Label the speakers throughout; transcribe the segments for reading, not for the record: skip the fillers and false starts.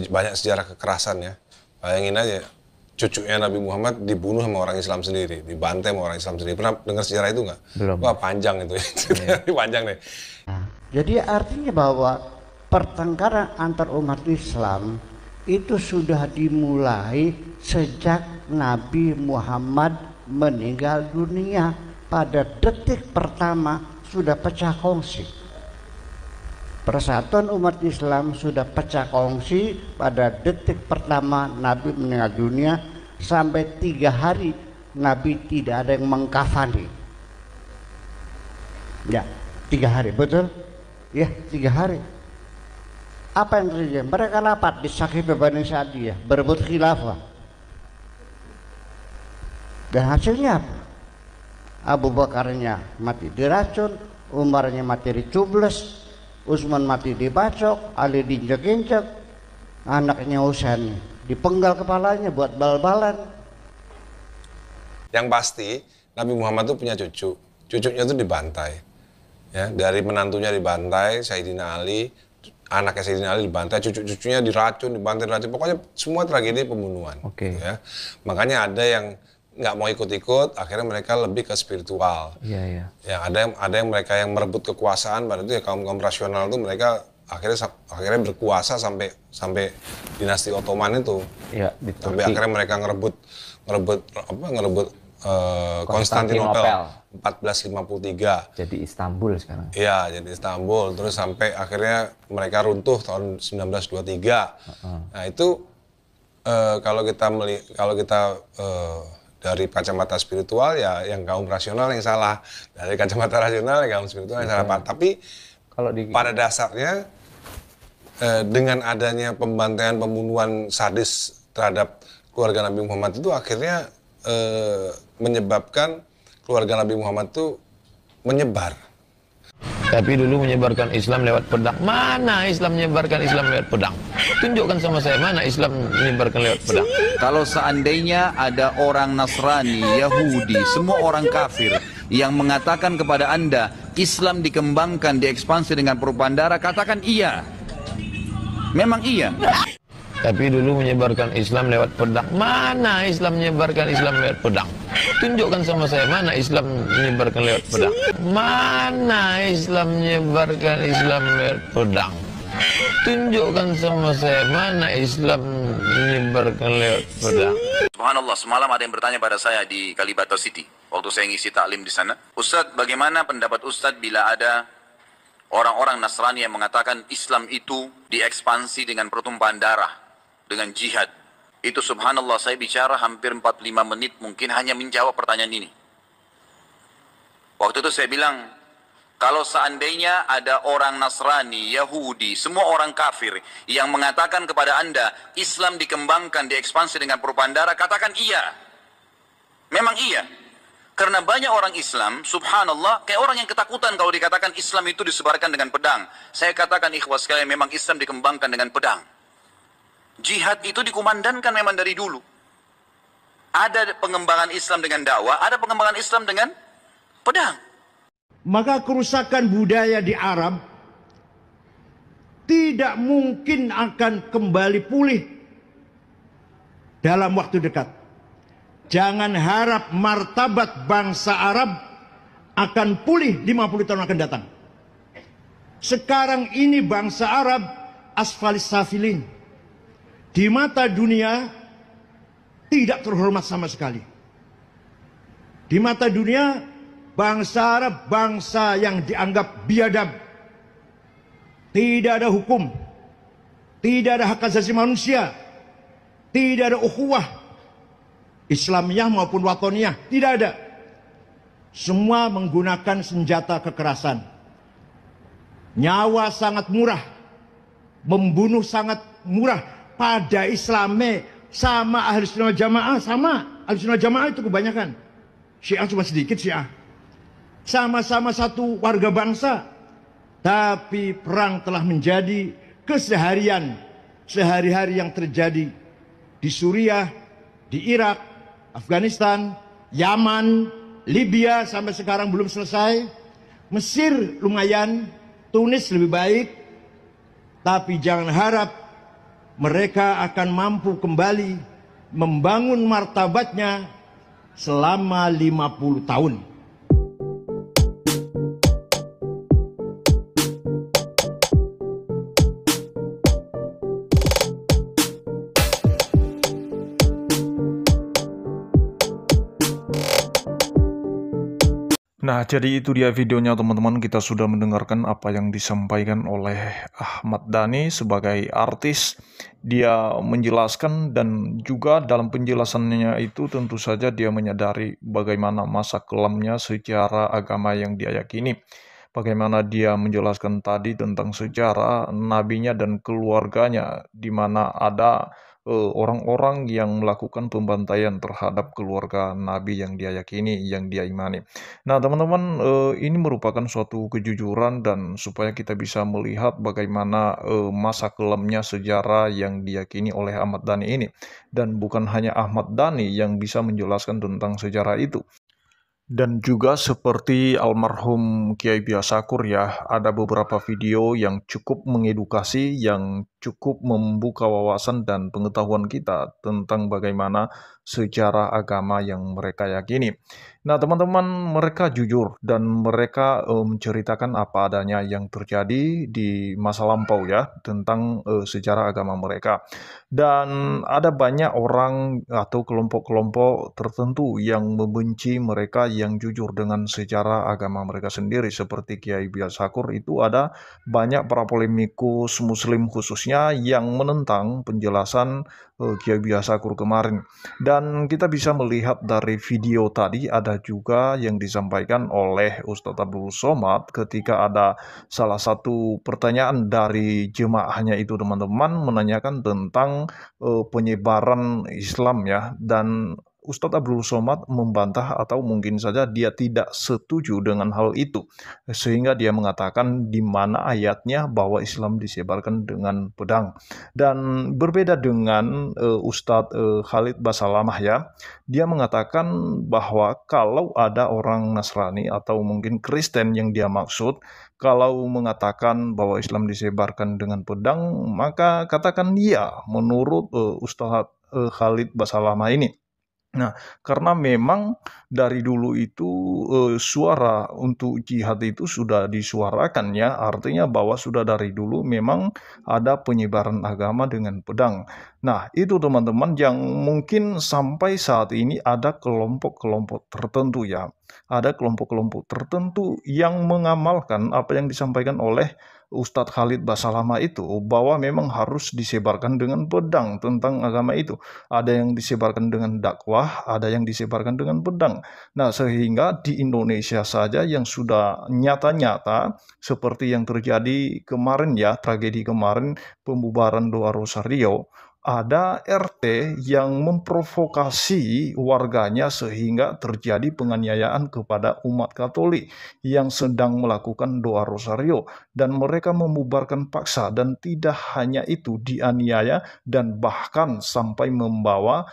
Speaker 1: banyak sejarah kekerasan ya. Bayangin aja, cucunya Nabi Muhammad dibunuh sama orang Islam sendiri, dibantai sama orang Islam sendiri. Pernah dengar sejarah itu nggak?
Speaker 2: Belum.
Speaker 1: Wah panjang itu, panjang deh.
Speaker 3: Jadi artinya bahwa pertengkaran antar umat Islam itu sudah dimulai sejak Nabi Muhammad meninggal dunia. Pada detik pertama sudah pecah kongsi. Persatuan umat Islam sudah pecah kongsi pada detik pertama Nabi meninggal dunia, sampai 3 hari Nabi tidak ada yang mengkafani. Ya, 3 hari, betul? Ya, 3 hari. Apa yang terjadi? Mereka rapat di Saqifah Bani Sa'diyah, berebut khilafah. Dan hasilnya apa? Abu Bakarnya mati diracun, Umarnya mati dicubles, Utsman mati dibacok, Ali diinjek-injek, anaknya Husain dipenggal kepalanya buat bal-balan.
Speaker 1: Yang pasti Nabi Muhammad itu punya cucu, cucunya itu dibantai. Ya, dari menantunya dibantai, Sayyidina Ali, anaknya Sayyidina Ali dibantai, cucu-cucunya diracun, dibantai, diracun, pokoknya semua tragedi pembunuhan. Ya. Makanya ada yang nggak mau ikut-ikut, akhirnya mereka lebih ke spiritual. Ya, ada yang mereka yang merebut kekuasaan, pada itu ya kaum rasional itu mereka akhirnya berkuasa sampai dinasti Ottoman itu. Ya, sampai akhirnya mereka ngerebut Konstantinopel 1453.
Speaker 2: Jadi Istanbul sekarang.
Speaker 1: Iya, jadi Istanbul. Terus sampai akhirnya mereka runtuh tahun 1923. Nah itu kalau kita dari kacamata spiritual ya yang kaum rasional yang salah, dari kacamata rasional yang kaum spiritual yang salah. Tapi kalau pada dasarnya dengan adanya pembantaian, pembunuhan sadis terhadap keluarga Nabi Muhammad itu akhirnya menyebabkan keluarga Nabi Muhammad itu menyebar.
Speaker 4: Tapi dulu menyebarkan Islam lewat pedang. Mana Islam menyebarkan Islam lewat pedang? Tunjukkan sama saya mana Islam menyebarkan lewat pedang.
Speaker 5: Kalau seandainya ada orang Nasrani, Yahudi, semua orang kafir yang mengatakan kepada Anda Islam dikembangkan, diekspansi dengan propaganda, katakan iya. Memang iya.
Speaker 4: Tapi dulu menyebarkan Islam lewat pedang. Mana Islam menyebarkan Islam lewat pedang? Tunjukkan sama saya mana Islam menyebarkan lewat pedang. Mana Islam menyebarkan Islam lewat pedang? Tunjukkan sama saya mana Islam menyebarkan lewat pedang.
Speaker 5: Subhanallah, semalam ada yang bertanya pada saya di Kalibata City waktu saya ngisi taklim di sana. Ustadz, bagaimana pendapat Ustadz bila ada orang-orang Nasrani yang mengatakan Islam itu diekspansi dengan pertumpahan darah, dengan jihad? Itu subhanallah, saya bicara hampir 45 menit mungkin hanya menjawab pertanyaan ini. Waktu itu saya bilang, kalau seandainya ada orang Nasrani, Yahudi, semua orang kafir yang mengatakan kepada Anda Islam dikembangkan, diekspansi dengan propaganda, katakan iya. Memang iya. Karena banyak orang Islam, subhanallah, kayak orang yang ketakutan kalau dikatakan Islam itu disebarkan dengan pedang. Saya katakan ikhwas sekalian, memang Islam dikembangkan dengan pedang. Jihad itu dikumandangkan memang dari dulu. Ada pengembangan Islam dengan dakwah, ada pengembangan Islam dengan pedang.
Speaker 6: Maka kerusakan budaya di Arab tidak mungkin akan kembali pulih dalam waktu dekat. Jangan harap martabat bangsa Arab akan pulih 50 tahun akan datang. Sekarang ini bangsa Arab asfalis safilin. Di mata dunia tidak terhormat sama sekali. Di mata dunia bangsa Arab bangsa yang dianggap biadab. Tidak ada hukum, tidak ada hak asasi manusia, tidak ada ukhuwah Islamiyah maupun watoniyah, tidak ada. Semua menggunakan senjata kekerasan. Nyawa sangat murah, membunuh sangat murah. Pada Islamnya sama ahli sunnah jamaah, sama ahli sunnah jamaah itu kebanyakan. Syiah cuma sedikit Syiah. Sama-sama satu warga bangsa, tapi perang telah menjadi keseharian, sehari-hari yang terjadi di Suriah, di Irak, Afghanistan, Yaman, Libya sampai sekarang belum selesai. Mesir lumayan, Tunis lebih baik, tapi jangan harap mereka akan mampu kembali membangun martabatnya selama 50 tahun.
Speaker 2: Nah, jadi itu dia videonya teman-teman. Kita sudah mendengarkan apa yang disampaikan oleh Ahmad Dhani sebagai artis. Dia menjelaskan dan juga dalam penjelasannya itu tentu saja dia menyadari bagaimana masa kelamnya secara agama yang dia yakini. Bagaimana dia menjelaskan tadi tentang sejarah nabinya dan keluarganya, di mana ada orang-orang yang melakukan pembantaian terhadap keluarga Nabi yang dia yakini, yang dia imani. Nah, teman-teman, ini merupakan suatu kejujuran dan supaya kita bisa melihat bagaimana masa kelamnya sejarah yang diyakini oleh Ahmad Dhani ini. Dan bukan hanya Ahmad Dhani yang bisa menjelaskan tentang sejarah itu. Dan juga seperti almarhum Kiai Biasakur ya, ada beberapa video yang cukup mengedukasi, yang cukup membuka wawasan dan pengetahuan kita tentang bagaimana sejarah agama yang mereka yakini. Nah, teman-teman, mereka jujur dan mereka menceritakan apa adanya yang terjadi di masa lampau ya, tentang sejarah agama mereka. Dan ada banyak orang atau kelompok-kelompok tertentu yang membenci mereka yang jujur dengan sejarah agama mereka sendiri. Seperti Kiai Biasakur itu ada banyak para polemikus muslim khususnya yang menentang penjelasan Kiai Biasakur kemarin. Dan kita bisa melihat dari video tadi ada juga yang disampaikan oleh Ustadz Abdul Somad ketika ada salah satu pertanyaan dari jemaahnya itu teman-teman menanyakan tentang penyebaran Islam ya, dan Ustadz Abdul Somad membantah atau mungkin saja dia tidak setuju dengan hal itu, sehingga dia mengatakan di mana ayatnya bahwa Islam disebarkan dengan pedang. Dan berbeda dengan Ustadz Khalid Basalamah ya, dia mengatakan bahwa kalau ada orang Nasrani atau mungkin Kristen yang dia maksud, kalau mengatakan bahwa Islam disebarkan dengan pedang, maka katakan dia menurut Ustadz Khalid Basalamah ini. Nah, karena memang dari dulu itu suara untuk jihad itu sudah disuarakan ya, artinya bahwa sudah dari dulu memang ada penyebaran agama dengan pedang. Nah, itu teman-teman yang mungkin sampai saat ini ada kelompok-kelompok tertentu ya. Ada kelompok-kelompok tertentu yang mengamalkan apa yang disampaikan oleh Ustadz Khalid Basalamah itu, bahwa memang harus disebarkan dengan pedang tentang agama itu. Ada yang disebarkan dengan dakwah, ada yang disebarkan dengan pedang. Nah, sehingga di Indonesia saja yang sudah nyata-nyata seperti yang terjadi kemarin ya, tragedi kemarin pembubaran Doa Rosario, ada RT yang memprovokasi warganya sehingga terjadi penganiayaan kepada umat Katolik yang sedang melakukan doa Rosario, dan mereka membubarkan paksa, dan tidak hanya itu, dianiaya dan bahkan sampai membawa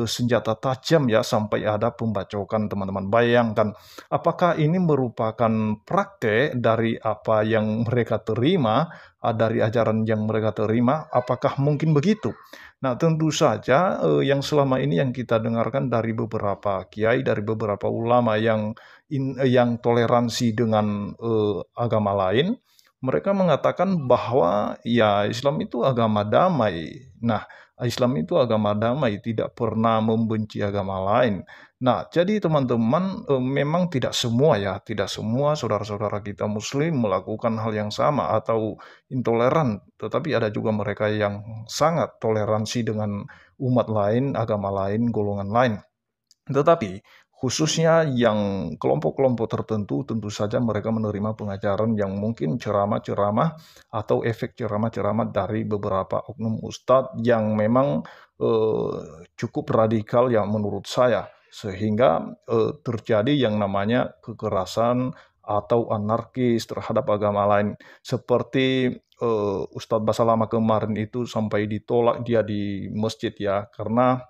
Speaker 2: senjata tajam ya, sampai ada pembacokan teman-teman. Bayangkan, apakah ini merupakan praktek dari apa yang mereka terima, dari ajaran yang mereka terima? Apakah mungkin begitu? Nah, tentu saja yang selama ini yang kita dengarkan dari beberapa kiai, dari beberapa ulama yang toleransi dengan agama lain, mereka mengatakan bahwa ya Islam itu agama damai. Nah, Islam itu agama damai, tidak pernah membenci agama lain. Nah, jadi teman-teman, memang tidak semua ya, tidak semua saudara-saudara kita muslim melakukan hal yang sama atau intoleran, tetapi ada juga mereka yang sangat toleransi dengan umat lain, agama lain, golongan lain. Tetapi khususnya yang kelompok-kelompok tertentu, tentu saja mereka menerima pengajaran yang mungkin ceramah-ceramah atau efek ceramah-ceramah dari beberapa oknum ustadz yang memang cukup radikal yang menurut saya, sehingga terjadi yang namanya kekerasan atau anarkis terhadap agama lain. Seperti Ustadz Basalamah kemarin itu sampai ditolak dia di masjid ya, karena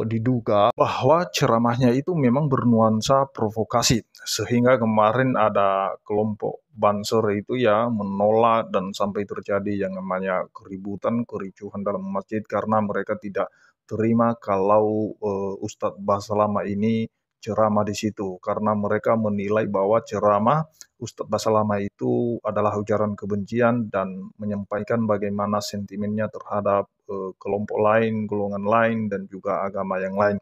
Speaker 2: diduga bahwa ceramahnya itu memang bernuansa provokasi, sehingga kemarin ada kelompok Banser itu ya menolak dan sampai terjadi yang namanya keributan, kericuhan dalam masjid karena mereka tidak terima kalau Ustadz Basalama ini ceramah di situ karena mereka menilai bahwa ceramah Ustadz Basalama itu adalah ujaran kebencian dan menyampaikan bagaimana sentimennya terhadap kelompok lain, golongan lain, dan juga agama yang lain.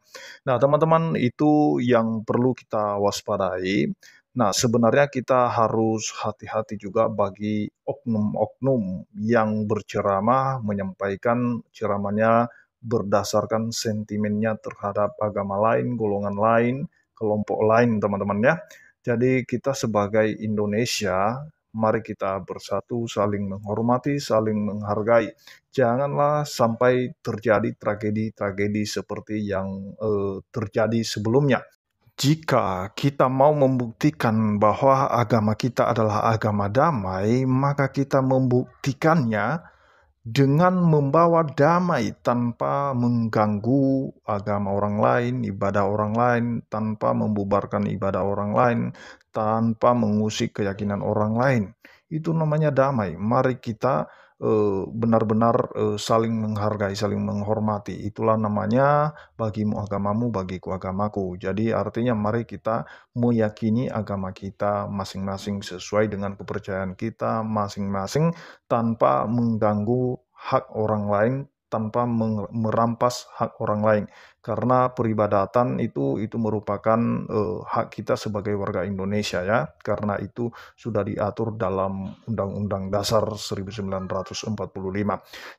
Speaker 2: Nah, teman-teman, itu yang perlu kita waspadai. Nah, sebenarnya kita harus hati-hati juga bagi oknum-oknum yang berceramah, menyampaikan ceramahnya berdasarkan sentimennya terhadap agama lain, golongan lain, kelompok lain, teman-teman ya. Jadi kita sebagai Indonesia, mari kita bersatu, saling menghormati, saling menghargai. Janganlah sampai terjadi tragedi-tragedi seperti yang terjadi sebelumnya. Jika kita mau membuktikan bahwa agama kita adalah agama damai, maka kita membuktikannya dengan membawa damai tanpa mengganggu agama orang lain, ibadah orang lain, tanpa membubarkan ibadah orang lain, tanpa mengusik keyakinan orang lain. Itu namanya damai. Mari kita benar-benar saling menghargai, saling menghormati. Itulah namanya bagimu agamamu, bagiku agamaku. Jadi artinya mari kita meyakini agama kita masing-masing sesuai dengan kepercayaan kita masing-masing tanpa mengganggu hak orang lain, tanpa merampas hak orang lain. Karena peribadatan itu merupakan hak kita sebagai warga Indonesia ya. Karena itu sudah diatur dalam Undang-Undang Dasar 1945.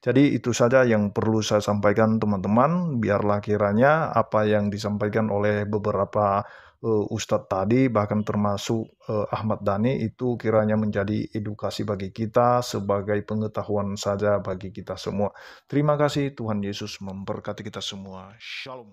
Speaker 2: Jadi itu saja yang perlu saya sampaikan teman-teman. Biarlah kiranya apa yang disampaikan oleh beberapa Ustadz tadi, bahkan termasuk Ahmad Dhani, itu kiranya menjadi edukasi bagi kita sebagai pengetahuan saja bagi kita semua. Terima kasih, Tuhan Yesus memberkati kita semua. Shalom.